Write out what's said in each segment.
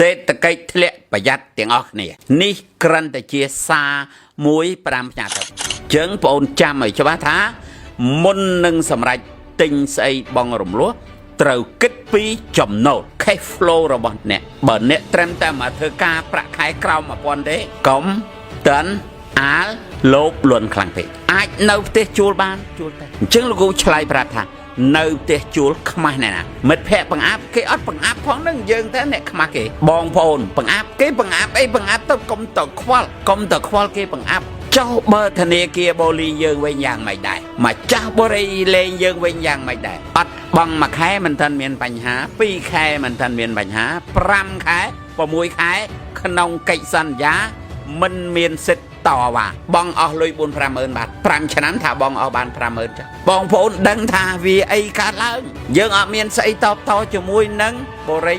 សេដ្ឋកិច្ចធ្លាក់ប្រយ័ត្នទាំងអស់គ្នានេះគ្រាន់តែជាសារមួយ5ផ្ញើទៅចឹងបងអូនចាំឲ្យច្បាស់ថាមុននឹងសម្រេចទិញស្អីបងរំលោះត្រូវគិតពីចំណូល cash flow របស់អ្នកបើអ្នកត្រឹមតែមកធ្វើការប្រាក់ខែក្រោម 1000 ទេកុំតិនអាលលោភលន់ខ្លាំងពេកអាចនៅផ្ទះជួលបានជួលតែអញ្ចឹងលោកគ្រូឆ្លើយប្រាប់ថានៅផ្ទះជួលខ្មាស់ណែណាមិត្តភ័ក្តិបង្អាប់គេអត់បង្អាប់ផងនឹងយើងតែអ្នកខ្មាស់គេបងប្អូនបង្អាប់គេបង្អាប់អីបង្អាប់ទៅកុំទៅខ្វល់គេបង្អាប់ចុះបើធនាគារបូលីយើងវិញយ៉ាងម៉េចដែរមកចាស់បរិយលេងយើងវិញយ៉ាងម៉េចដែរអត់បង់មួយខែមិនទាន់មានបញ្ហា2ខែមិនទាន់មានបញ្ហា5ខែ6ខែក្នុងកិច្ចសន្យាមិនមានសិទ្ធិតវ៉ាបងអស់លុយ 4-50000 បាត5ឆ្នាំថាបងអស់បាន 50000 ចាបងប្អូនដឹងថាវាអីកើតឡើងយើងអត់មានស្អីតបតជាមួយនឹងបរិយ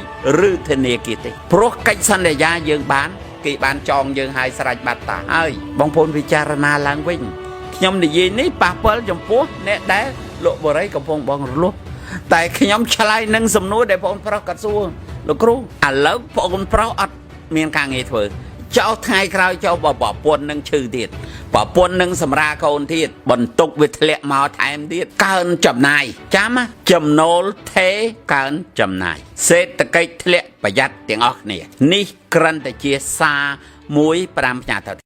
ឬធនាគារទេព្រោះកិច្ចសន្យាយើងបានគេបានចងយើងឲ្យស្រេចបាត់តាហើយបងប្អូនពិចារណាឡើងវិញខ្ញុំនិយាយនេះប៉ះពាល់ចំពោះអ្នកដែលលក់បរិយកំពុងបងរលត់តែខ្ញុំឆ្លើយនឹងសំណួរដែលបងប្រុសគាត់សួរលោកគ្រូឥឡូវបងប្រុសអត់មានការងារធ្វើចោលថ្ងៃក្រោយចោលប្រពន្ធនឹងឈឺទៀតប្រពន្ធនឹងសម្រាកូនទៀតបន្ទុកវាធ្លាក់មកថែមទៀតកើនចំណាយចាំចំណូលថេកើនចំណាយសេដ្ឋកិច្ចធ្លាក់ប្រយ័ត្នទាំងអស់គ្នានេះគ្រាន់តែជាសារមួយ5ផ្ញើទៅ